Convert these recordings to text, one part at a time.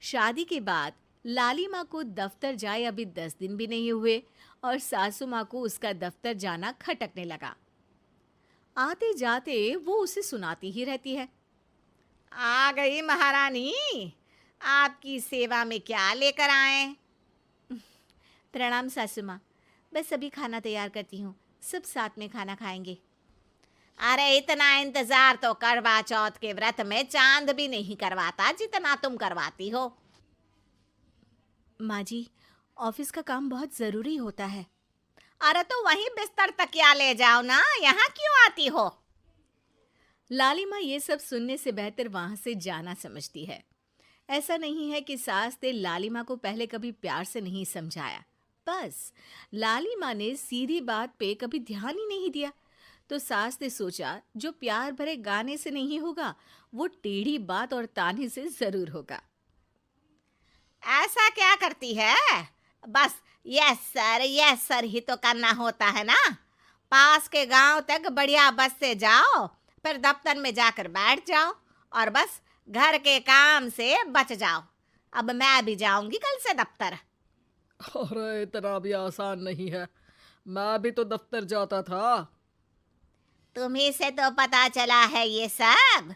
शादी के बाद लाली माँ को दफ्तर जाए अभी 10 दिन भी नहीं हुए और सासू माँ को उसका दफ्तर जाना खटकने लगा। आते जाते वो उसे सुनाती ही रहती है। आ गई महारानी, आपकी सेवा में क्या लेकर आए? प्रणाम सासू माँ, बस अभी खाना तैयार करती हूँ, सब साथ में खाना खाएंगे। अरे इतना इंतजार तो करवा चौथ के व्रत में चांद भी नहीं करवाता जितना तुम करवाती हो। माँ जी, ऑफिस का काम बहुत ज़रूरी होता है। अरे तो वहीं बिस्तर तकिया ले जाओ ना, यहाँ क्यों आती हो? लाली माँ ये सब सुनने से बेहतर वहां से जाना समझती है। ऐसा नहीं है कि सास ने लाली माँ को पहले कभी प्यार से नहीं समझाया, बस लाली माँ ने सीधी बात पे कभी ध्यान ही नहीं दिया। तो सास ने सोचा जो प्यार भरे गाने से नहीं होगा वो टेढ़ी बात और ताने से जरूर होगा। ऐसा क्या करती है? बस यस सर ही तो करना होता है ना। पास के गांव तक बढ़िया बस से जाओ, फिर दफ्तर में जाकर बैठ जाओ और बस घर के काम से बच जाओ। अब मैं भी जाऊंगी कल से दफ्तर। अरे इतना भी आसान नहीं है, मैं भी तो दफ्तर जाता था। तुम्ही से तो पता चला है ये सब।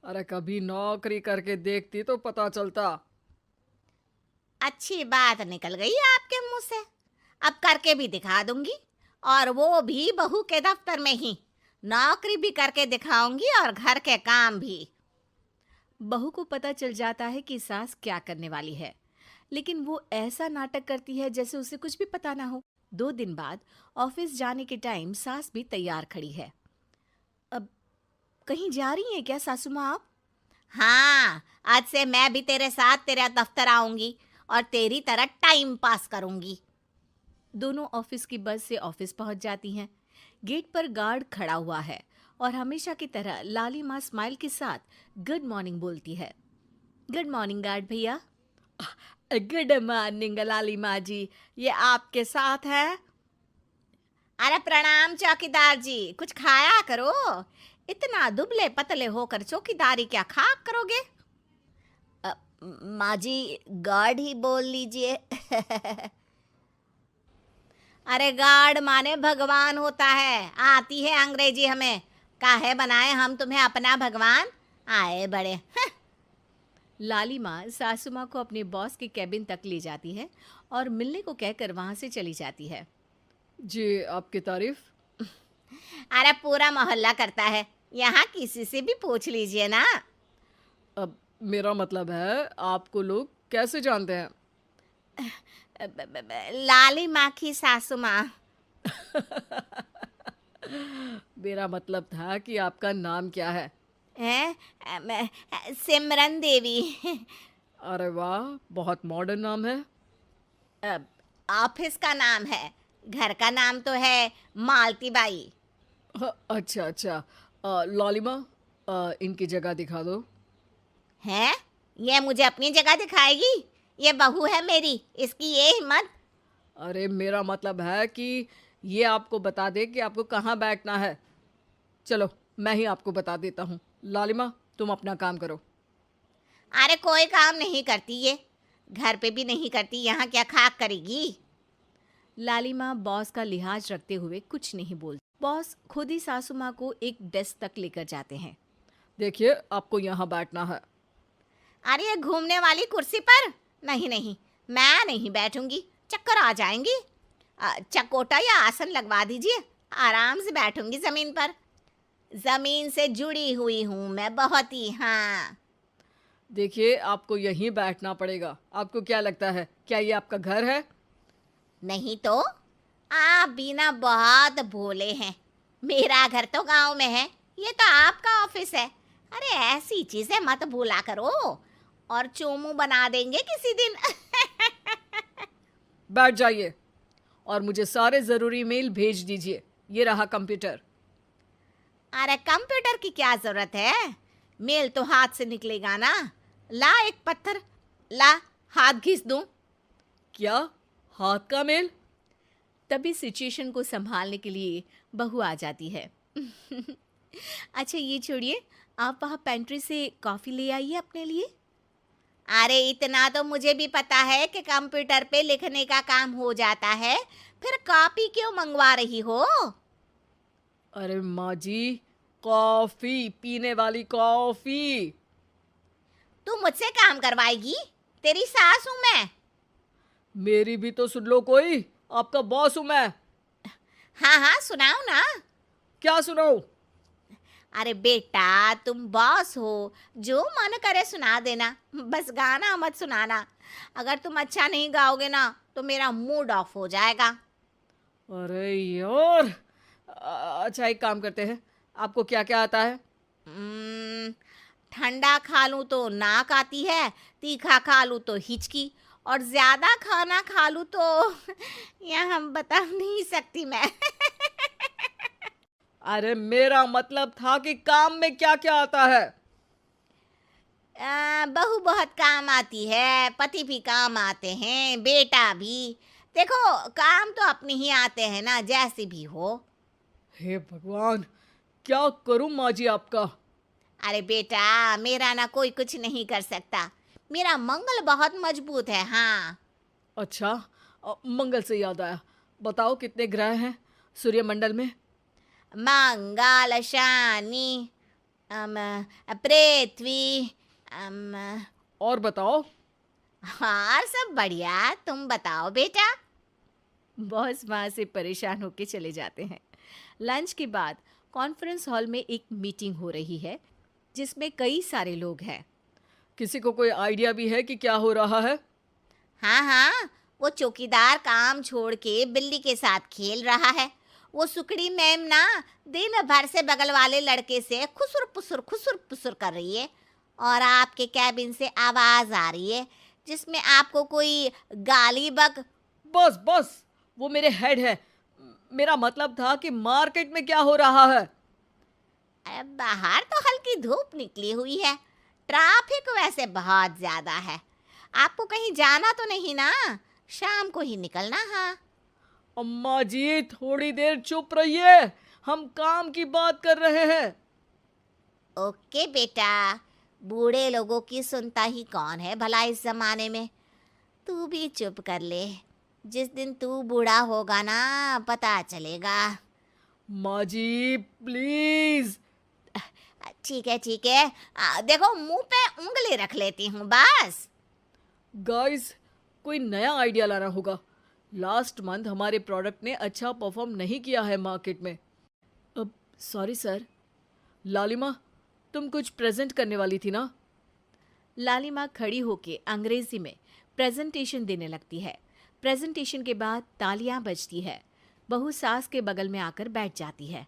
अरे कभी नौकरी करके देखती तो पता चलता। अच्छी बात निकल गई आपके मुंह से। अब करके भी दिखा दूंगी, और वो भी बहू के दफ्तर में ही। नौकरी भी करके दिखाऊंगी और घर के काम भी। बहू को पता चल जाता है कि सास क्या करने वाली है, लेकिन वो ऐसा नाटक करती है जैसे उसे कुछ भी पता ना हो। 2 दिन बाद ऑफिस जाने के टाइम सास भी तैयार खड़ी है। अब कहीं जा रही हैं क्या सासू माँ आप? हाँ, आज से मैं भी तेरे साथ तेरा दफ्तर आऊंगी और तेरी तरह टाइम पास करूंगी। दोनों ऑफिस की बस से ऑफिस पहुंच जाती हैं। गेट पर गार्ड खड़ा हुआ है और हमेशा की तरह लाली माँ स्माइल के साथ गुड मॉर्निंग बोलती है। गुड मॉर्निंग गार्ड भैया। गुड मॉर्निंग लाली माँ जी, ये आपके साथ है? अरे प्रणाम चौकीदार जी, कुछ खाया करो। इतना दुबले पतले होकर चौकीदारी क्या खाक करोगे? माँ जी, गार्ड ही बोल लीजिए। अरे गार्ड माने भगवान होता है, आती है अंग्रेजी हमें। काहे बनाए हम तुम्हें अपना भगवान? आए बड़े। लाली माँ सासू माँ को अपने बॉस के कैबिन तक ले जाती है और मिलने को कहकर वहां से चली जाती है। जी, आपकी तारीफ। अरे पूरा मोहल्ला करता है, यहाँ किसी से भी पूछ लीजिए ना। अब मेरा मतलब है आपको लोग कैसे जानते हैं? लाली माँ की सासू माँ। मेरा मतलब था कि आपका नाम क्या है? सिमरन देवी। अरे वाह, बहुत मॉडर्न नाम है। ऑफिस का नाम है, घर का नाम तो है मालती बाई। अच्छा अच्छा। लालिमा, इनकी जगह दिखा दो। हैं? ये मुझे अपनी जगह दिखाएगी? ये बहू है मेरी, इसकी ये हिम्मत। अरे मेरा मतलब है कि ये आपको बता दे कि आपको कहाँ बैठना है। चलो मैं ही आपको बता देता हूँ। लालिमा, तुम अपना काम करो। अरे कोई काम नहीं करती ये, घर पे भी नहीं करती, यहाँ क्या खाक करेगी? लाली माँ बॉस का लिहाज रखते हुए कुछ नहीं बोलती। बॉस खुद ही सासू माँ को एक डेस्क तक लेकर जाते हैं। देखिए, आपको यहाँ बैठना है। अरे ये घूमने वाली कुर्सी पर? नहीं नहीं, मैं नहीं बैठूंगी, चक्कर आ जाएंगी। चकोटा या आसन लगवा दीजिए, आराम से बैठूंगी जमीन पर। जमीन से जुड़ी हुई हूँ मैं बहुत ही। हाँ देखिए, आपको यहीं बैठना पड़ेगा। आपको क्या लगता है, क्या ये आपका घर है? नहीं तो? आप भी ना बहुत भोले हैं। मेरा घर तो गांव में है, ये तो आपका ऑफिस है। अरे ऐसी चीजें मत भूला करो, और चोमू बना देंगे किसी दिन। बैठ जाइए और मुझे सारे ज़रूरी मेल भेज दीजिए। ये रहा कंप्यूटर। अरे कंप्यूटर की क्या जरूरत है, मेल तो हाथ से निकलेगा ना। ला एक पत्थर, ला हाथ घिस दूं। क्या? हाथ का मेल? तभी सिचुएशन को संभालने के लिए बहू आ जाती है। अच्छा ये छोड़िए, आप वहाँ पेंट्री से कॉफ़ी ले आइए अपने लिए। अरे इतना तो मुझे भी पता है कि कंप्यूटर पे लिखने का काम हो जाता है, फिर कॉपी क्यों मंगवा रही हो? अरे माँ जी, कॉफी, पीने वाली कॉफी। तू मुझसे काम करवाएगी? तेरी सास हूं मैं। मेरी भी तो सुन लो कोई, आपका बॉस हूं मैं। हाँ हाँ सुनाओ ना। क्या सुनाऊं? अरे बेटा तुम बॉस हो, जो मन करे सुना देना, बस गाना मत सुनाना। अगर तुम अच्छा नहीं गाओगे ना तो मेरा मूड ऑफ हो जाएगा। अरे यार, अच्छा एक काम करते हैं, आपको क्या क्या आता है? हम्म, ठंडा खा लूं तो नाक आती है, तीखा खा लूं तो हिचकी, और ज्यादा खाना खा लूं तो यह हम बता नहीं सकती मैं। अरे मेरा मतलब था कि काम में क्या क्या आता है। बहू बहुत काम आती है, पति भी काम आते हैं, बेटा भी। देखो काम तो अपने ही आते हैं ना, जैसे भी हो। हे भगवान, क्या करूं माँ जी आपका? अरे बेटा मेरा ना कोई कुछ नहीं कर सकता, मेरा मंगल बहुत मजबूत है। हाँ अच्छा, मंगल से याद आया, बताओ कितने ग्रह हैं सूर्यमंडल में? मंगल शनि पृथ्वी और बताओ। हाँ सब बढ़िया, तुम बताओ बेटा। बॉस वहाँ से परेशान होके चले जाते हैं। लंच के बाद कॉन्फ्रेंस हॉल में एक मीटिंग हो रही है जिसमें कई सारे लोग हैं। किसी को कोई आइडिया भी है कि क्या हो रहा है? हाँ हाँ, वो चौकीदार काम छोड़ के बिल्ली के साथ खेल रहा है। वो सुकड़ी मैम ना दिन भर से बगल वाले लड़के से खुसुर पुसुर कर रही है, और आपके कैबिन से आवाज आ रही है जिसमें आपको कोई गाली बक। बस बस, वो मेरे हेड है। मेरा मतलब था कि मार्केट में क्या हो रहा है। अरे बाहर तो हल्की धूप निकली हुई है, ट्रैफिक वैसे बहुत ज्यादा है। आपको कहीं जाना तो नहीं ना? शाम को ही निकलना। हाँ अम्मा जी थोड़ी देर चुप रहिए, हम काम की बात कर रहे हैं। ओके बेटा, बूढ़े लोगों की सुनता ही कौन है भला इस जमाने में। तू भी चुप कर ले, जिस दिन तू बूढ़ा होगा ना पता चलेगा। माँ जी प्लीज। ठीक है ठीक है, देखो मुंह पे उंगली रख लेती हूँ बस। गाइस, कोई नया आइडिया लाना होगा। लास्ट मंथ हमारे प्रोडक्ट ने अच्छा परफॉर्म नहीं किया है मार्केट में। अब सॉरी सर। लालिमा, तुम कुछ प्रेजेंट करने वाली थी ना? लालिमा खड़ी होके अंग्रेजी में प्रेजेंटेशन देने लगती है। प्रेजेंटेशन के बाद तालियां बजती है। बहू सास के बगल में आकर बैठ जाती है।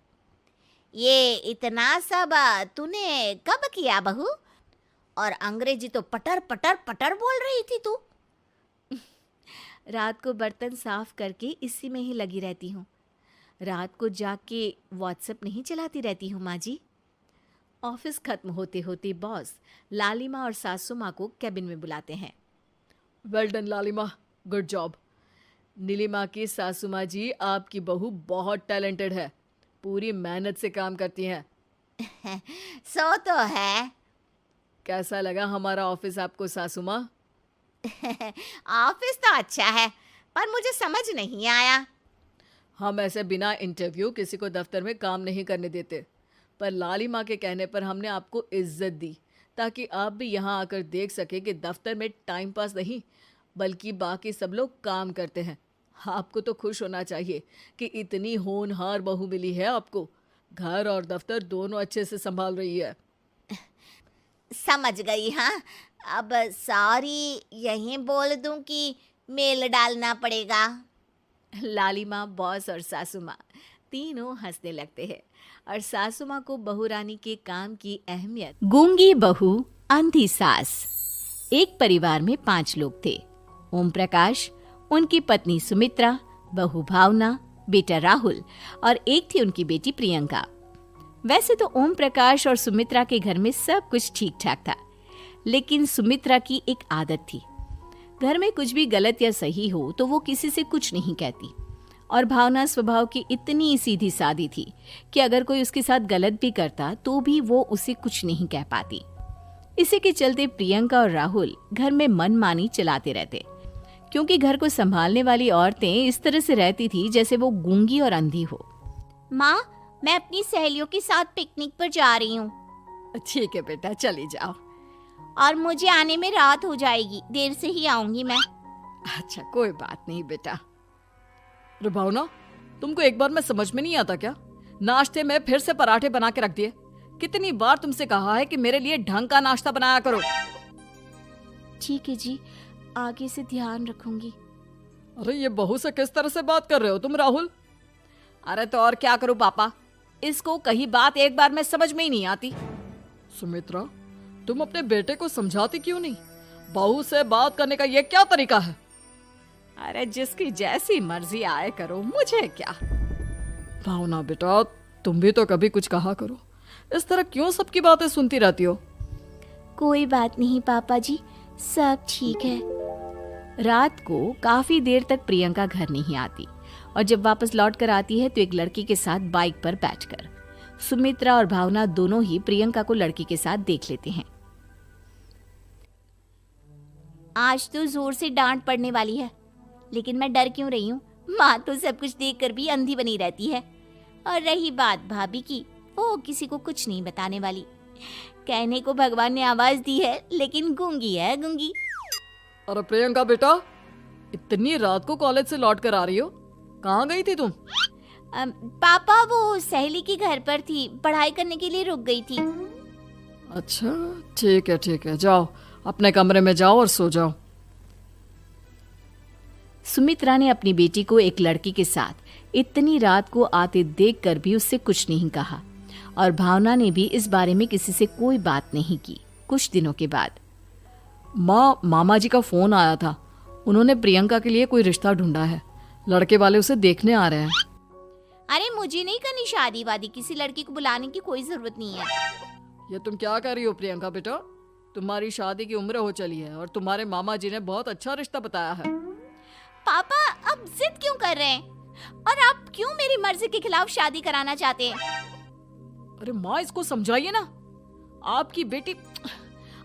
ये इतना सब तूने कब किया बहू? और अंग्रेजी तो पटर पटर पटर बोल रही थी तू। रात को बर्तन साफ करके इसी में ही लगी रहती हूँ। रात को जाग के व्हाट्सएप नहीं चलाती रहती हूँ माँ जी। ऑफिस खत्म होते होते बॉस लालिमा और सासू माँ को कैबिन में बुलाते हैं। वेल डन लालिमा, गुड जॉब। नीलिमा की सासू माँ जी, आपकी बहू बहुत टैलेंटेड है, पूरी मेहनत से काम करती हैं। सो तो है। कैसा लगा हमारा ऑफिस आपको सासू माँ? ऑफिस तो अच्छा है, पर मुझे समझ नहीं आया। हम ऐसे बिना इंटरव्यू किसी को दफ्तर में काम नहीं करने देते, पर लालिमा के कहने पर हमने आपको इज्जत दी ताकि आप भी यहाँ आकर देख सके कि दफ्तर में टाइम पास नहीं बल्कि बाकी सब लोग काम करते हैं। आपको तो खुश होना चाहिए कि इतनी होनहार बहू मिली है आपको। घर और दफ्तर दोनों अच्छे से संभाल रही है। समझ गई। हाँ अब सॉरी यहीं बोल दूं कि मेल डालना पड़ेगा? लालिमा, बॉस और सासू माँ तीनों हंसने लगते हैं और सासू माँ को बहू रानी के काम की अहमियत। गूंगी बहू, अंधी सास। एक परिवार में 5 लोग थे। ओम प्रकाश, उनकी पत्नी सुमित्रा, बहू भावना, बेटा राहुल और एक थी उनकी बेटी प्रियंका। वैसे तो ओम प्रकाश और सुमित्रा के घर में सब कुछ ठीक ठाक था, लेकिन सुमित्रा की एक आदत थी। घर में कुछ भी गलत या सही हो तो वो किसी से कुछ नहीं कहती, और भावना स्वभाव की इतनी सीधी सादी थी कि अगर कोई उसके साथ गलत भी करता तो भी वो उसे कुछ नहीं कह पाती। इसी के चलते प्रियंका और राहुल घर में मनमानी चलाते रहते, क्योंकि घर को संभालने वाली औरतें इस तरह से रहती थी जैसे वो गूंगी और अंधी हो। माँ, मैं अपनी सहेलियों के साथ पिकनिक पर जा रही हूँ ठीक है बेटा, चली जाओ। और मुझे आने में रात हो जाएगी, देर से ही आऊंगी मैं। अच्छा, कोई बात नहीं बेटा। अरे भावना, तुमको एक बार में समझ में नहीं आता क्या? नाश्ते में फिर से पराठे बना के रख दिए। कितनी बार तुमसे कहा है कि मेरे लिए ढंग का नाश्ता बनाया करो। ठीक है जी, आगे से ध्यान रखूंगी। अरे ये बहू से किस तरह से बात कर रहे हो तुम राहुल? अरे तो और क्या करूं पापा, इसको कही बात एक बार में समझ में ही नहीं आती। सुमित्रा, तुम अपने बेटे को समझाती क्यों नहीं? बहू से बात करने का ये क्या तरीका है? अरे जिसकी जैसी मर्जी आए करो, मुझे क्या। भावना बेटा, तुम भी तो कभी कुछ कहा करो। इस तरह क्यों सबकी बातें सुनती रहती हो? कोई बात नहीं पापा जी, सब ठीक है। रात को काफी देर तक प्रियंका घर नहीं आती और जब वापस लौट कर आती है तो एक लड़की के साथ बाइक पर बैठकर सुमित्रा और भावना दोनों ही प्रियंका को लड़की के साथ देख लेते हैं। आज तो जोर से डांट पड़ने वाली है, लेकिन मैं डर क्यों रही हूँ? माँ तो सब कुछ देखकर भी अंधी बनी रहती है। और रही बात भाभी की, वो किसी को कुछ नहीं बताने वाली। कहने को भगवान ने आवाज दी है, लेकिन गूंगी है गूंगी। अरे प्रियंका बेटा, इतनी रात को कॉलेज से लौट कर आ रही हो? कहाँ गई थी तुम? पापा, वो सहेली के घर पर थी, पढ़ाई करने के लिए रुक गई थी। अच्छा, ठीक है, जाओ अपने कमरे में जाओ और सो जाओ। सुमित्रा ने अपनी बेटी को एक लड़की के साथ इतनी रात को आते देखकर भी उससे कुछ नहीं कहा और भावना ने भी इस बारे में किसी से कोई बात नहीं की। कुछ दिनों के बाद मामा जी का फोन आया था। उन्होंने प्रियंका के लिए कोई रिश्ता ढूंढा है। लड़के वाले उसे देखने आ रहे हैं। अरे मुझे नहीं करनी शादी वादी, किसी लड़की को बुलाने की कोई जरूरत नहीं है। ये तुम क्या कर रही हो प्रियंका बेटा? तुम्हारी शादी की उम्र हो चली है और तुम्हारे मामा जी ने बहुत अच्छा रिश्ता बताया है। पापा, अब जिद क्यों कर रहे हैं? और आप क्यों मेरी मर्जी के खिलाफ शादी कराना चाहते हैं? अरे माँ, इसको समझाइए ना। आपकी बेटी,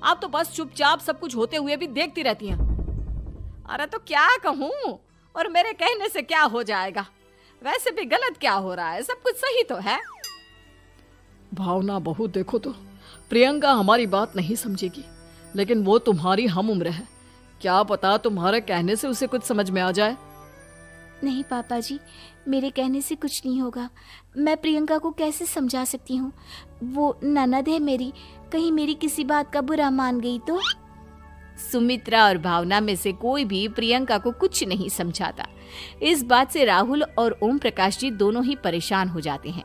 आप तो बस चुपचाप सब कुछ होते हुए भी देखती रहती हैं। अरे तो क्या कहूँ, और मेरे कहने से क्या हो जाएगा? वैसे भी गलत क्या हो रहा है, सब कुछ सही तो है। भावना बहू, देखो तो प्रियंका हमारी बात नहीं समझेगी, लेकिन वो तुम्हारी हम उम्र है। क्या पता तुम्हारे कहने से उसे कुछ समझ में आ जाए। नहीं पापा जी, मेरे कहने से कुछ नहीं होगा। मैं प्रियंका को कैसे समझा सकती हूँ? वो ननद है मेरी, कहीं मेरी किसी बात का बुरा मान गई तो? सुमित्रा और भावना में से कोई भी प्रियंका को कुछ नहीं समझाता। इस बात से राहुल और ओम प्रकाश जी दोनों ही परेशान हो जाते हैं।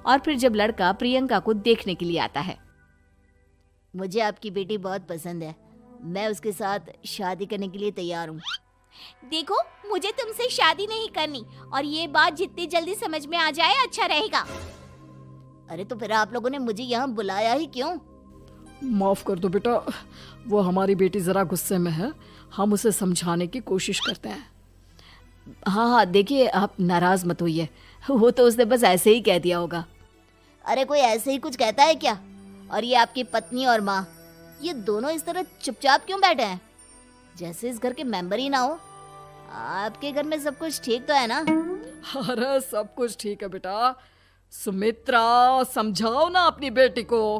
और फिर जब लड़का प्रियंका को देखने के लिए आता है, मुझे आपकी बेटी बहुत पसंद है, मैं उसके साथ शादी करने के लिए तैयार हूँ। देखो, मुझे तुमसे शादी नहीं करनी, और ये बात जितनी जल्दी समझ में आ जाए अच्छा रहेगा। अरे तो फिर आप लोगों ने मुझे यहाँ बुलाया ही क्यों? माफ कर दो बेटा, वो हमारी बेटी जरा गुस्से में है। हम उसे समझाने की कोशिश करते हैं। हाँ, देखिए आप नाराज मत होइए, वो तो उसने बस ऐसे ही कह दिया होगा। अरे कोई ऐसे ही कुछ कहता है क्या? और ये आपकी पत्नी और माँ, ये दोनों इस तरह चुपचाप क्यों बैठे हैं, जैसे इस घर के मेंबर ही ना हो? आपके घर में सब कुछ ठीक तो है ना? अरे सब कुछ ठीक है बेटा। सुमित्रा, समझाओ ना अपनी बेटी को।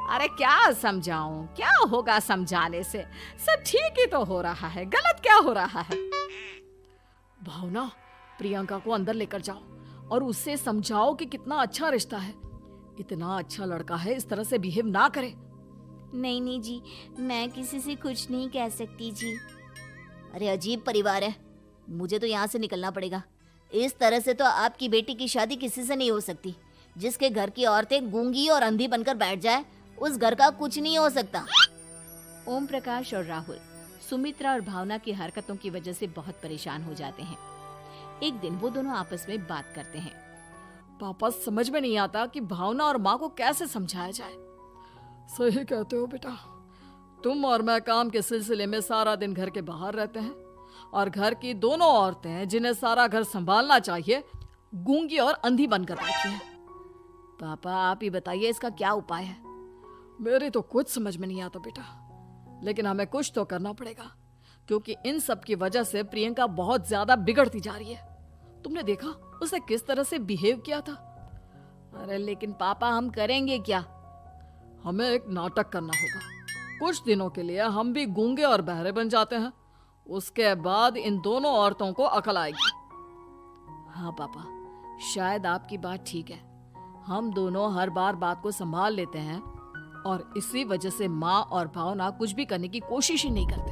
अरे क्या समझाऊं, क्या होगा समझाने से? सब ठीक ही तो हो रहा है, गलत क्या हो रहा है? भावना, प्रियंका को अंदर लेकर जाओ और उससे समझाओ कि कितना अच्छा रिश्ता है। इतना अच्छा लड़का है, इस तरह से बिहेव ना करे। नहीं जी, मैं किसी से कुछ नहीं कह सकती जी। अरे अजीब परिवार है, मुझे तो यहाँ से निकलना पड़ेगा। इस तरह से तो आपकी बेटी की शादी किसी से नहीं हो सकती। जिसके घर की औरतें गूंगी और अंधी बनकर बैठ जाए, उस घर का कुछ नहीं हो सकता। ओम प्रकाश और राहुल सुमित्रा और भावना की हरकतों की वजह से बहुत परेशान हो जाते हैं। एक दिन वो दोनों आपस में बात करते हैं। पापा, समझ में नहीं आता कि भावना और माँ को कैसे समझाया जाए। सही कहते हो बेटा, तुम और मैं काम के सिलसिले में सारा दिन घर के बाहर रहते हैं और घर की दोनों औरतें जिन्हें सारा घर संभालना चाहिए, गूंगी और अंधी बनकर बैठी हैं। पापा, आप ही बताइए इसका क्या उपाय है? मेरी तो कुछ समझ में नहीं आता बेटा, लेकिन हमें कुछ तो करना पड़ेगा, क्योंकि इन सब की वजह से प्रियंका बहुत ज्यादा बिगड़ती जा रही है। तुमने देखा उसने किस तरह से बिहेव किया था। अरे लेकिन पापा हम करेंगे क्या? हमें एक नाटक करना होगा। कुछ दिनों के लिए हम भी गूंगे और बहरे बन जाते हैं, उसके बाद इन दोनों औरतों को अकल आएगी। हाँ पापा, शायद आपकी बात ठीक है। हम दोनों हर बार बात को संभाल लेते हैं और इसी वजह से माँ और भावना कुछ भी करने की कोशिश ही नहीं करते।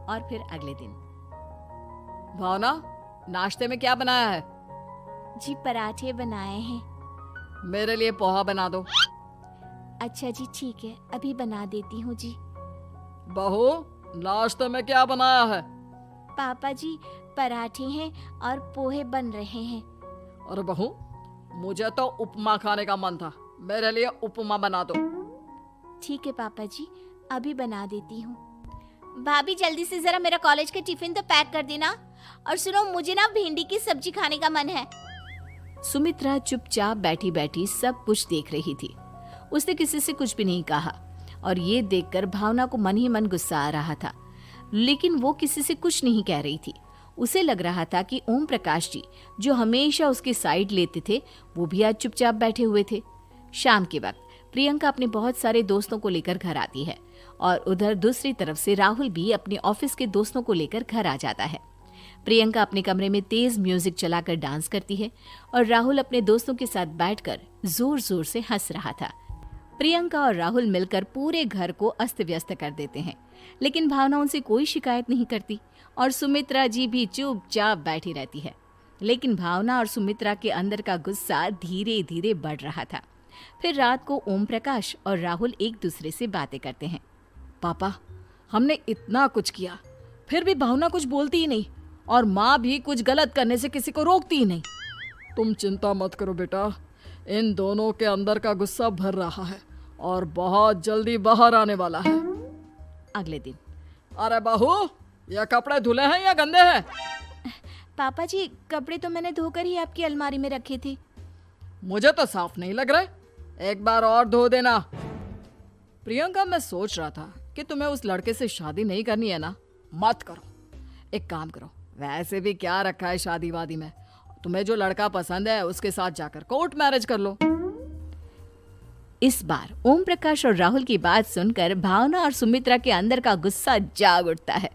और फिर अगले दिन। भावना, नाश्ते में क्या बनाया है? जी पराठे बनाए हैं। मेरे लिए पोहा बना दो। अच्छा जी ठीक है, अभी बना देती हूँ जी। बहू, नाश्ते में क्या बनाया है? पापा जी पराठे हैं और पोहे बन रहे हैं। अरे बहू, मुझे तो उपमा खाने का मन था, मेरे लिए उपमा बना दो। ठीक है पापा जी, अभी बना देती हूँ। भाभी जल्दी से जरा मेरा कॉलेज का टिफिन तो पैक कर देना। और सुनो, मुझे ना भिंडी की सब्जी खाने का मन है। सुमित्रा चुपचाप बैठी बैठी सब कुछ देख रही थी। उसने किसी से कुछ भी नहीं कहा और ये देखकर भावना को मन ही मन गुस्सा आ रहा था, लेकिन वो किसी से कुछ नहीं कह रही थी। उसे लग रहा था कि ओम प्रकाश जी, जो हमेशा उसकी साइड लेते थे, वो भी आज चुपचाप बैठे हुए थे। शाम के वक्त प्रियंका अपने बहुत सारे दोस्तों को लेकर घर आती है और उधर दूसरी तरफ से राहुल भी अपने ऑफिस के दोस्तों को लेकर घर आ जाता है। प्रियंका अपने कमरे में तेज म्यूजिक चलाकर डांस करती है और राहुल अपने दोस्तों के साथ बैठकर जोर जोर से हंस रहा था। प्रियंका और राहुल मिलकर पूरे घर को अस्त व्यस्त कर देते हैं, लेकिन भावना उनसे कोई शिकायत नहीं करती और सुमित्रा जी भी चुपचाप बैठी रहती है। लेकिन भावना और सुमित्रा के अंदर का गुस्सा धीरे धीरे बढ़ रहा था। फिर रात को ओम प्रकाश और राहुल एक दूसरे से बातें करते हैं। पापा, हमने इतना कुछ किया, फिर भी भावना कुछ बोलती ही नहीं और माँ भी कुछ गलत करने से किसी को रोकती ही नहीं। तुम चिंता मत करो बेटा, इन दोनों के अंदर का गुस्सा भर रहा है और बहुत जल्दी बाहर आने वाला है। अगले दिन। अरे बहू, ये कपड़े धुले हैं या गंदे हैं? पापा जी कपड़े तो मैंने धोकर ही आपकी अलमारी में रखे थे। मुझे तो साफ नहीं लग रहे, एक बार और धो देना। प्रियंका, मैं सोच रहा था कि तुम्हें उस लड़के से शादी नहीं करनी है ना, मत करो। एक काम करो, वैसे भी क्या रखा है शादी वादी में, तुम्हें जो लड़का पसंद है उसके साथ जाकर कोर्ट मैरिज कर लो। इस बार ओम प्रकाश और राहुल की बात सुनकर भावना और सुमित्रा के अंदर का गुस्सा जाग उठता है।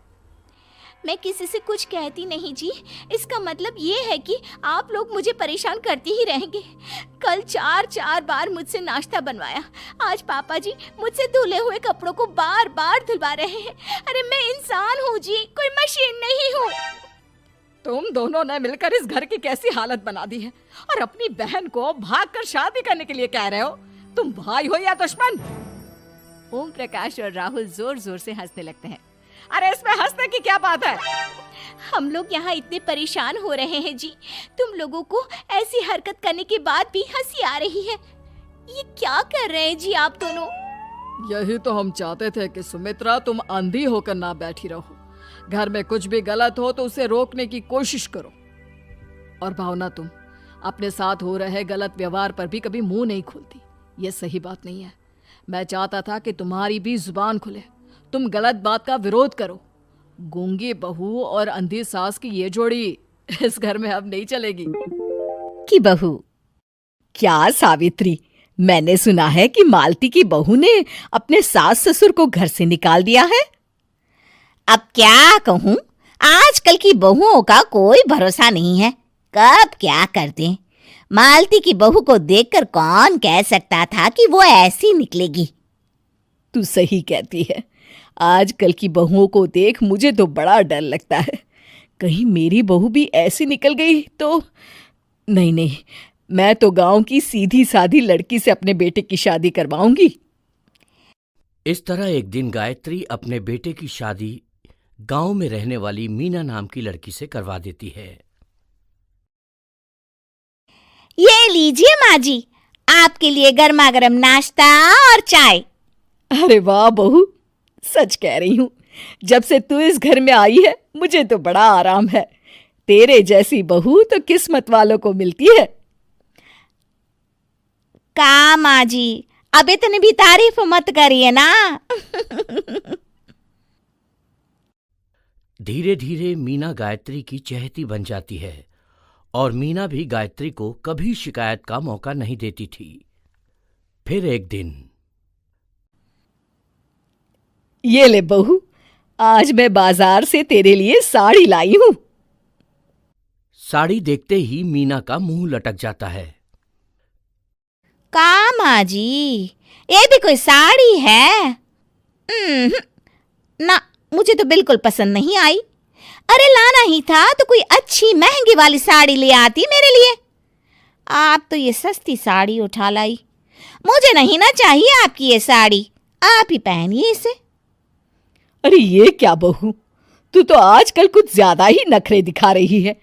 मैं किसी से कुछ कहती नहीं जी, इसका मतलब ये है कि आप लोग मुझे परेशान करते ही रहेंगे। कल 4 बार मुझसे नाश्ता बनवाया, आज पापा जी मुझसे धुले हुए कपड़ों को बार बार धुलवा रहे हैं। अरे मैं इंसान हूँ जी, कोई मशीन नहीं हूँ। तुम दोनों ने मिलकर इस घर की कैसी हालत बना दी है और अपनी बहन को भागकर शादी करने के लिए कह रहे हो। तुम भाई हो या दुश्मन? ओम प्रकाश और राहुल जोर जोर से हंसने लगते हैं। अरे इसमें हंसने की क्या बात है? हम लोग यहाँ इतने परेशान हो रहे हैं जी, तुम लोगों को ऐसी हरकत करने के बाद भी हंसी आ रही है। ये क्या कर रहे हैं जी आप दोनों? यही तो हम चाहते थे कि सुमित्रा, तुम अंधी होकर ना बैठी रहो। घर में कुछ भी गलत हो तो उसे रोकने की कोशिश करो। और भावना, तुम अपने साथ हो रहे गलत व्यवहार पर भी कभी मुंह नहीं खोलती, ये सही बात नहीं है। मैं चाहता था कि तुम्हारी भी जुबान खुले, तुम गलत बात का विरोध करो। गूंगी बहू और अंधी सास की ये जोड़ी इस घर में अब नहीं चलेगी। कि बहू? क्या सावित्री, मैंने सुना है कि मालती की बहू ने अपने सास ससुर को घर से निकाल दिया है। अब क्या कहूँ, आजकल की बहुओं का कोई भरोसा नहीं है, कब क्या कर दें। मालती की बहू को देखकर कौन कह सकता था कि वो ऐसी निकलेगी। तू सही कहती है, आजकल की बहुओं को देख मुझे तो बड़ा डर लगता है। कहीं मेरी बहू भी ऐसी निकल गई तो। नहीं, मैं तो गांव की सीधी सादी लड़की से अपने बेटे की शादी करवाऊंगी। इस तरह एक दिन गायत्री अपने बेटे की शादी गांव में रहने वाली मीना नाम की लड़की से करवा देती है। ये लीजिए माँ जी, आपके लिए गर्मा गर्म नाश्ता और चाय। अरे वाह बहू, सच कह रही हूँ, जब से तू इस घर में आई है मुझे तो बड़ा आराम है। तेरे जैसी बहू तो किस्मत वालों को मिलती है। का माँ जी, अब इतनी भी तारीफ मत करिए ना। धीरे धीरे मीना गायत्री की चहेती बन जाती है और मीना भी गायत्री को कभी शिकायत का मौका नहीं देती थी। फिर एक दिन, ये ले बहू, आज मैं बाजार से तेरे लिए साड़ी लाई हूं। साड़ी देखते ही मीना का मुंह लटक जाता है। का माँ जी, ये भी कोई साड़ी है? ना, मुझे तो बिल्कुल पसंद नहीं आई। अरे लाना ही था तो कोई अच्छी महंगी वाली साड़ी ले आती मेरे लिए। आप तो ये सस्ती साड़ी उठा लाई। मुझे नहीं ना चाहिए आपकी ये साड़ी, आप ही पहनिए इसे। अरे ये क्या बहू, तू तो आजकल कुछ ज्यादा ही नखरे दिखा रही है।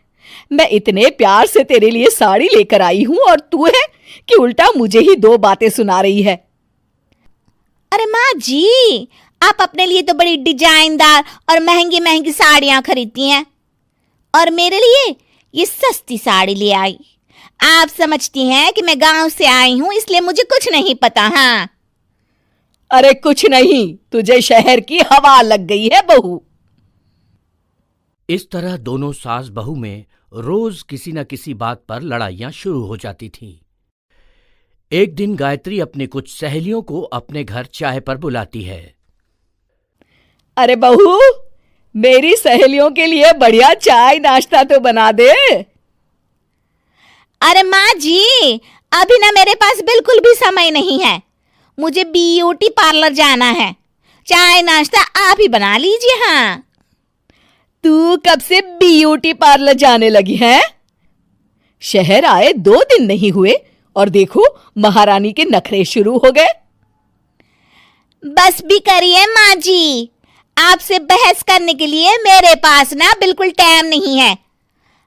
मैं इतने प्यार से तेरे लिए साड़ी लेकर आई हूं और तू है कि उल्टा मुझे ही दो बातें सुना रही है। अरे माँ जी, आप अपने लिए तो बड़ी डिजाइनदार और महंगी महंगी साड़ियां खरीदती हैं और मेरे लिए ये सस्ती साड़ी ले आई। आप समझती हैं कि मैं गांव से आई हूं इसलिए मुझे कुछ नहीं पता। हाँ, अरे कुछ नहीं, तुझे शहर की हवा लग गई है बहू। इस तरह दोनों सास बहू में रोज किसी न किसी बात पर लड़ाइयां शुरू हो जाती थीं। एक दिन गायत्री अपनी कुछ सहेलियों को अपने घर चाय पर बुलाती है। अरे बहू, मेरी सहेलियों के लिए बढ़िया चाय नाश्ता तो बना दे। अरे माँ जी, अभी ना मेरे पास बिल्कुल भी समय नहीं है। मुझे ब्यूटी पार्लर जाना है। चाय नाश्ता आप ही बना लीजिए। हाँ, तू कब से ब्यूटी पार्लर जाने लगी है? शहर आए 2 दिन नहीं हुए और देखो महारानी के नखरे शुरू हो गए। बस भी करिए माँ जी, आपसे बहस करने के लिए मेरे पास ना बिल्कुल टाइम नहीं है।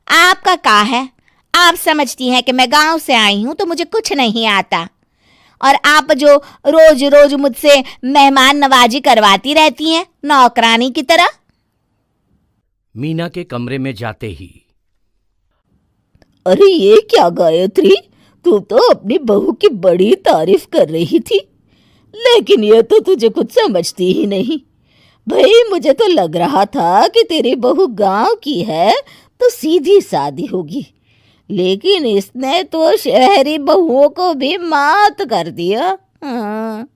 आपका क्या है, आप समझती हैं कि मैं गांव से आई हूं तो मुझे कुछ नहीं आता और आप जो रोज रोज मुझसे मेहमान नवाजी करवाती रहती हैं नौकरानी की तरह। मीना के कमरे में जाते ही, अरे ये क्या गायत्री, तू तो अपनी बहू की बड़ी तारीफ कर रही थी, लेकिन ये तो तुझे कुछ समझती ही नहीं। भाई मुझे तो लग रहा था कि तेरी बहू गांव की है तो सीधी सादी होगी, लेकिन इसने तो शहरी बहुओं को भी मात कर दिया। हाँ।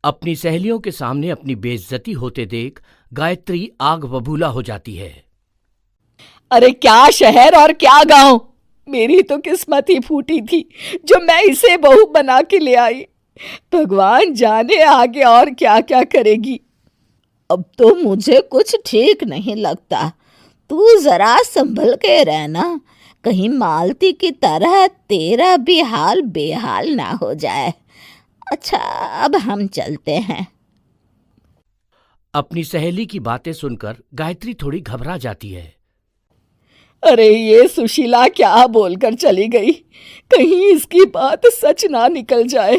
अपनी सहेलियों के सामने अपनी बेइज्जती होते देख गायत्री आग बबूला हो जाती है। अरे क्या शहर और क्या गांव, मेरी तो किस्मत ही फूटी थी जो मैं इसे बहू बना के ले आई। भगवान जाने आगे और क्या क्या करेगी। अब तो मुझे कुछ ठीक नहीं लगता। तू जरा संभल के रहना, कहीं मालती की तरह तेरा भी हाल बेहाल ना हो जाए। अच्छा, अब हम चलते हैं। अपनी सहेली की बातें सुनकर गायत्री थोड़ी घबरा जाती है। अरे ये सुशीला क्या बोलकर चली गई, कहीं इसकी बात सच ना निकल जाए।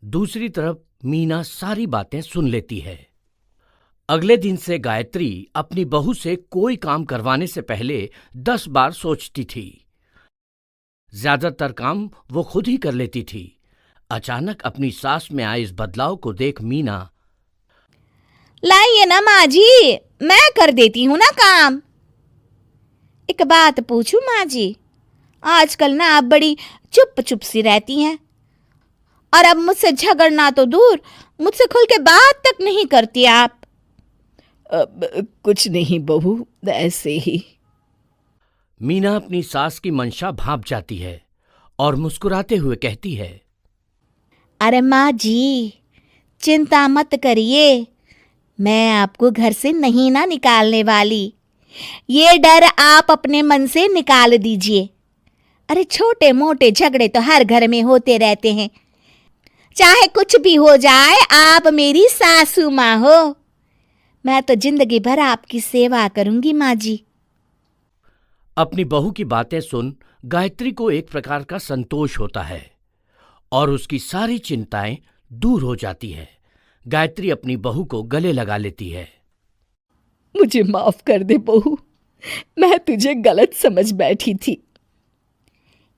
दूसरी तरफ मीना सारी बातें सुन लेती है। अगले दिन से गायत्री अपनी बहू से कोई काम करवाने से पहले 10 बार सोचती थी। ज्यादातर काम वो खुद ही कर लेती थी। अचानक अपनी सास में आए इस बदलाव को देख मीना, लाइए ना माँ जी, मैं कर देती हूँ ना काम। एक बात पूछूं माँ जी, आजकल ना आप बड़ी चुप चुप सी रहती हैं और अब मुझसे झगड़ना तो दूर, मुझसे खुल के बात तक नहीं करती आप। कुछ नहीं बहू, ऐसे ही। मीना अपनी सास की मंशा भांप जाती है और मुस्कुराते हुए कहती है, अरे माँ जी, चिंता मत करिए, मैं आपको घर से नहीं ना निकालने वाली। ये डर आप अपने मन से निकाल दीजिए। अरे छोटे मोटे झगड़े तो हर घर में होते रहते हैं, चाहे कुछ भी हो जाए, आप मेरी सासू माँ हो। मैं तो जिंदगी भर आपकी सेवा करूंगी माँ जी। अपनी बहू की बातें सुन गायत्री को एक प्रकार का संतोष होता है और उसकी सारी चिंताएं दूर हो जाती है। गायत्री अपनी बहू को गले लगा लेती है। मुझे माफ कर दे बहू, मैं तुझे गलत समझ बैठी थी।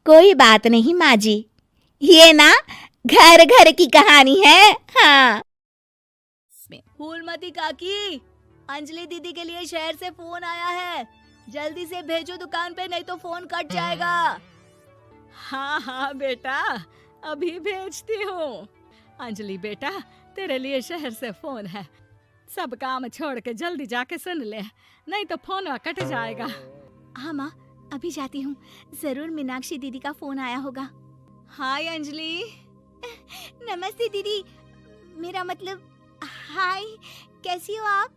कोई बात नहीं माँ जी, ये ना घर घर की कहानी है। हाँ। फूलमती काकी, अंजलि दीदी के लिए शहर से फोन आया है, जल्दी से भेजो दुकान पे, नहीं तो फोन कट जाएगा। हाँ हाँ बेटा, अभी भेजती हूँ। अंजलि बेटा, तेरे लिए शहर से फोन है, सब काम छोड़ के जल्दी जाके सुन ले, नहीं तो फोन कट जाएगा। हाँ माँ, अभी जाती हूँ, जरूर मीनाक्षी दीदी का फोन आया होगा। हाय अंजलि। नमस्ते दीदी, मेरा मतलब हाय, कैसी हो आप?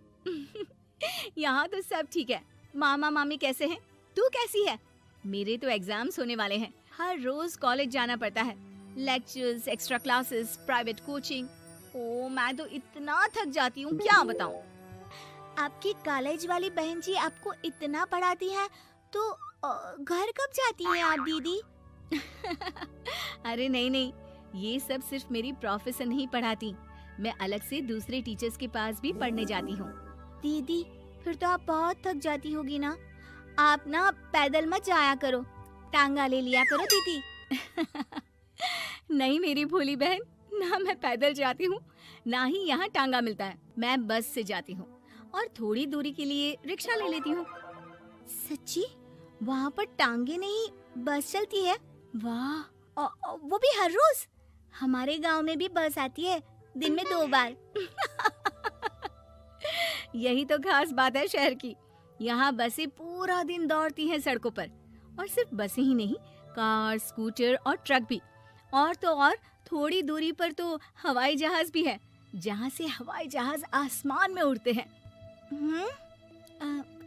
यहाँ तो सब ठीक है। मामा मामी कैसे हैं? तू कैसी है? मेरे तो एग्जाम्स होने वाले हैं, हर रोज कॉलेज जाना पड़ता है, lectures, extra classes, private coaching. ओ मैं तो इतना थक जाती हूँ, क्या बताऊँ। आपकी कॉलेज वाली बहन जी आपको इतना पढ़ाती हैं, तो घर कब जाती हैं आप दीदी? अरे नहीं नहीं, ये सब सिर्फ मेरी प्रोफेसर नहीं पढ़ाती, मैं अलग से दूसरे टीचर्स के पास भी पढ़ने जाती हूँ। दीदी फिर तो आप बहुत थक जाती होगी ना, आप ना पैदल मत जाया करो, टांगा ले लिया करो दीदी। नहीं मेरी भोली बहन, ना मैं पैदल जाती हूँ, ना ही यहाँ टांगा मिलता है, मैं बस से जाती हूँ और थोड़ी दूरी के लिए रिक्शा ले लेती हूँ। सच्ची? वहाँ पर टांगे नहीं, बस चलती है? वाह, वो भी हर रोज? हमारे गांव में भी बस आती है, दिन में 2 बार। यही तो खास बात है शहर की, यहाँ बसें पूरा दिन दौड़ती हैं सड़कों पर, और सिर्फ बसें ही नहीं, कार, स्कूटर और ट्रक भी, और तो और थोड़ी दूरी पर तो हवाई जहाज भी है, जहाँ से हवाई जहाज आसमान में उड़ते हैं।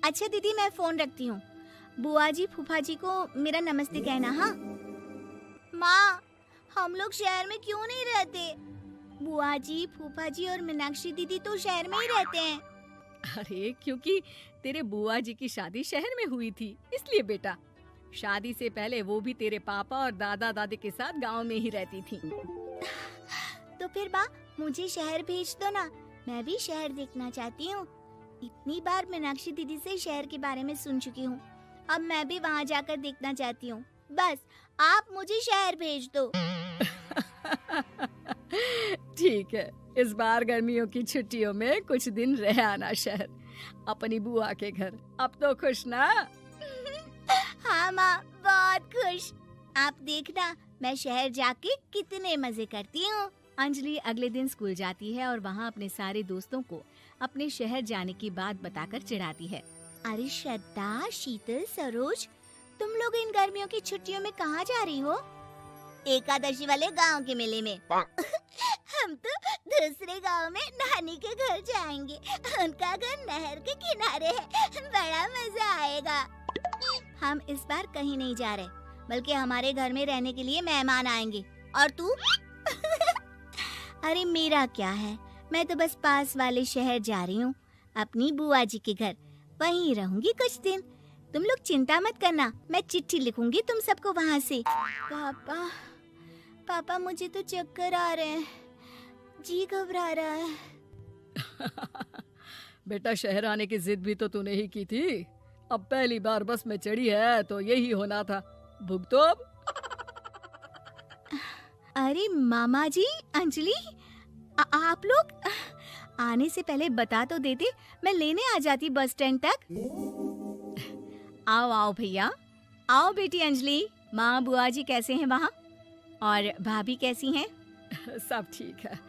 अच्छा दीदी, मैं फोन रखती हूँ, बुआ जी फूफा जी को मेरा नमस्ते कहना। हाँ माँ, हम लोग शहर में क्यों नहीं रहते? बुआ जी, फूफा जी और मीनाक्षी दीदी तो शहर में ही रहते हैं। अरे क्योंकि तेरे बुआ जी की शादी शहर में हुई थी, इसलिए बेटा। शादी से पहले वो भी तेरे पापा और दादा दादी के साथ गांव में ही रहती थी। तो फिर माँ, मुझे शहर भेज दो ना, मैं भी शहर देखना चाहती हूँ। इतनी बार मीनाक्षी दीदी से शहर के बारे में सुन चुकी हूँ, अब मैं भी वहाँ जाकर देखना चाहती हूँ। बस आप मुझे शहर भेज दो। ठीक है, इस बार गर्मियों की छुट्टियों में कुछ दिन रह आना शहर, अपनी बुआ के घर। अब तो खुश ना? हाँ माँ, बहुत खुश। आप देखना मैं शहर जाके कितने मजे करती हूँ। अंजलि अगले दिन स्कूल जाती है और वहाँ अपने सारे दोस्तों को अपने शहर जाने की बात बताकर चिढ़ाती है। अरे श्रद्धा, शीतल, सरोज, तुम लोग इन गर्मियों की छुट्टियों में कहाँ जा रही हो? एकादशी वाले गांव के मेले में। हम तो दूसरे गांव में नानी के घर जाएंगे, उनका घर नहर के किनारे है, बड़ा मजा आएगा। हम इस बार कहीं नहीं जा रहे, बल्कि हमारे घर में रहने के लिए मेहमान आएंगे। और तू? अरे मेरा क्या है, मैं तो बस पास वाले शहर जा रही हूँ, अपनी बुआ जी के घर, वहीं रहूंगी कुछ दिन। तुम लोग चिंता मत करना, मैं चिट्ठी लिखूंगी तुम सबको वहाँ से। पापा मुझे तो चक्कर आ रहे हैं, जी घबरा रहा है। बेटा, शहर आने की जिद भी तो तूने ही की थी, अब पहली बार बस में चढ़ी है तो यही होना था, भुगतो अब। अरे मामा जी, अंजलि, आप लोग आने से पहले बता तो देते, मैं लेने आ जाती बस स्टैंड तक। आओ आओ भैया, आओ बेटी अंजलि। माँ बुआ जी कैसे हैं वहाँ, और भाभी कैसी हैं? सब ठीक है,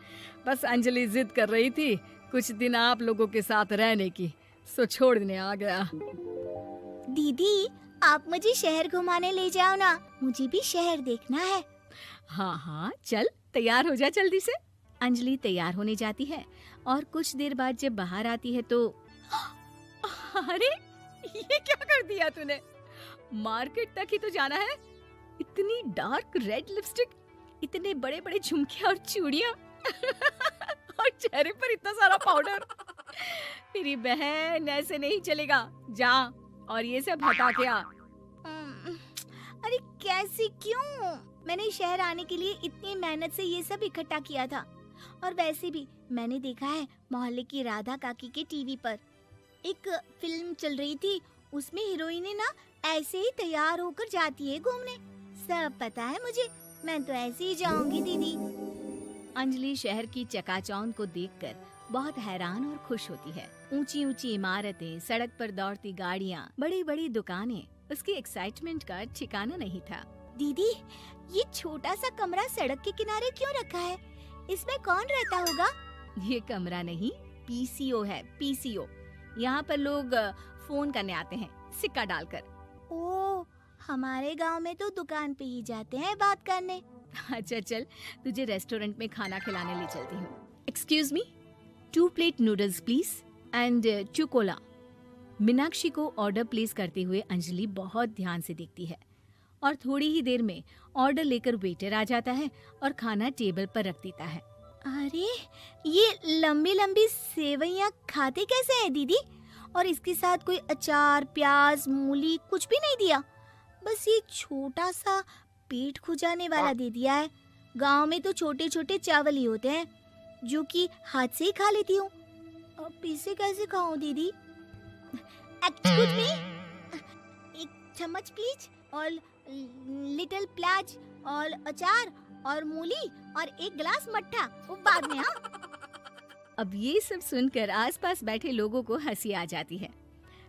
बस अंजलि जिद कर रही थी कुछ दिन आप लोगों के साथ रहने की, सो छोड़ने आ गया। दीदी, आप मुझे शहर घुमाने ले जाओ ना, मुझे भी शहर देखना है। हाँ हाँ चल, तैयार हो जा जल्दी से। अंजलि तैयार होने जाती है और कुछ देर बाद जब बाहर आती है तो अरे ये क्या कर दिया तूने, मार्केट तक ही तो जाना है। इतनी डार्क रेड लिपस्टिक, इतने बड़े बड़े झुमके और चूड़ियां और चेहरे पर इतना सारा पाउडर। मेरी बहन, ऐसे नहीं चलेगा, जा और ये सब हटा के आ। अरे कैसे, क्यों? मैंने शहर आने के लिए इतनी मेहनत से ये सब इकट्ठा किया था, और वैसे भी मैंने देखा है मोहल्ले की राधा काकी के टीवी पर एक फिल्म चल रही थी, उसमें हीरोइनें ना ऐसे ही तैयार होकर जाती है घूमने। सब पता है मुझे, मैं तो ऐसे ही जाऊंगी दीदी। अंजलि शहर की चकाचौंध को देखकर बहुत हैरान और खुश होती है। ऊंची ऊंची इमारतें, सड़क पर दौड़ती गाड़ियां, बड़ी बड़ी दुकानें, उसकी एक्साइटमेंट का ठिकाना नहीं था। दीदी, ये छोटा सा कमरा सड़क के किनारे क्यों रखा है? इसमें कौन रहता होगा? ये कमरा नहीं, पीसीओ है, पीसीओ। यहाँ पर लोग फोन करने आते हैं सिक्का डालकर। ओ, हमारे गांव में तो दुकान पे ही जाते हैं बात करने। अच्छा चल, तुझे रेस्टोरेंट में खाना खिलाने ले चलती हूँ। Excuse me, 2 plate noodles please and 2 Cola. Meenakshi को ऑर्डर प्लेस करते हुए अंजलि बहुत ध्यान से देखती है और थोड़ी ही देर में ऑर्डर लेकर वेटर आ जाता है और खाना टेबल पर रख देता है। अरे, ये लंबी लंबी सेवइयाँ खाते कैसे हैं दीदी? और इसके साथ कोई अचार, प्याज, मूली कुछ भी नहीं दिया, बस ये छोटा सा पेट खुजाने वाला दे दिया है। गांव में तो छोटे छोटे चावल ही होते हैं जो कि हाथ से ही खा लेती हूँ। अब इसे कैसे खाऊं दीदी? एक्सक्यूज मी, एक चम्मच प्लीज, और लिटिल प्याज और अचार और मूली और एक गिलास मट्ठा, वो बाद में। हाँ, अब ये सब सुनकर आसपास बैठे लोगों को हंसी आ जाती है।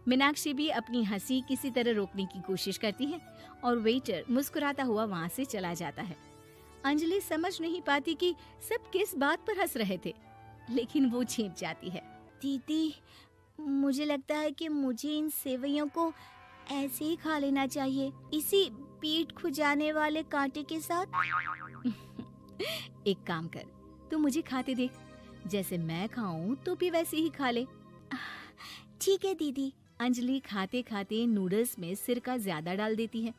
मीनाक्षी भी अपनी हंसी किसी तरह रोकने की कोशिश करती है और वेटर मुस्कुराता हुआ वहाँ से चला जाता है। अंजलि समझ नहीं पाती कि सब किस बात पर हंस रहे थे, लेकिन वो छिप जाती है। दीदी, मुझे लगता है कि मुझे इन सेवइयों को ऐसे ही खा लेना चाहिए, इसी पेट खुजाने वाले कांटे के साथ। एक काम कर, तू मुझे खाते देख, जैसे मैं खाऊं तो भी वैसे ही खा ले। ठीक है दीदी। अंजलि खाते खाते नूडल्स में सिरका ज्यादा डाल देती है,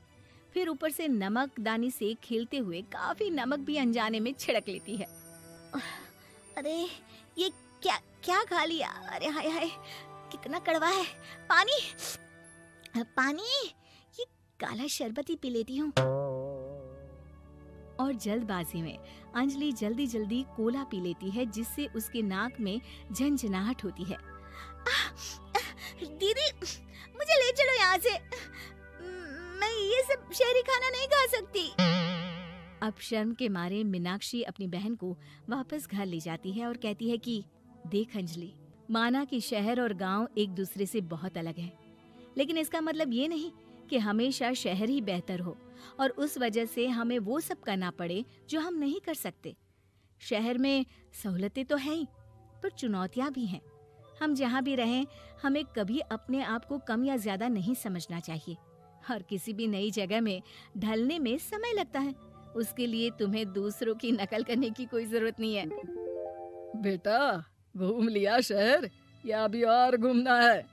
फिर ऊपर से नमक दानी से खेलते हुए काफी नमक भी अनजाने में छिड़क लेती है। अरे, ये क्या क्या खा लिया? अरे हाय हाय, कितना कड़वा है। पानी, पानी, ये काला शरबत ही पी लेती हूँ। और जल्दबाजी में अंजलि जल्दी जल्दी कोला पी लेती है, जिससे उसके नाक में झंझनाहट होती है। दीदी, मुझे ले चलो यहाँ से। मैं ये सब शहरी खाना नहीं खा सकती। अब शर्म के मारे मीनाक्षी अपनी बहन को वापस घर ले जाती है और कहती है कि देख अंजलि, माना कि शहर और गांव एक दूसरे से बहुत अलग है, लेकिन इसका मतलब ये नहीं कि हमेशा शहर ही बेहतर हो और उस वजह से हमें वो सब करना पड़े जो हम नहीं कर सकते। शहर में सहूलतें तो हैं ही, पर चुनौतियां भी हैं। हम जहाँ भी रहें, हमें कभी अपने आप को कम या ज्यादा नहीं समझना चाहिए। और किसी भी नई जगह में ढलने में समय लगता है, उसके लिए तुम्हें दूसरों की नकल करने की कोई जरूरत नहीं है। बेटा, घूम लिया शहर या अभी और घूमना है?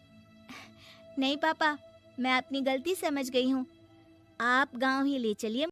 नहीं पापा, मैं अपनी गलती समझ गई हूँ। आप गांव ही ले चलिए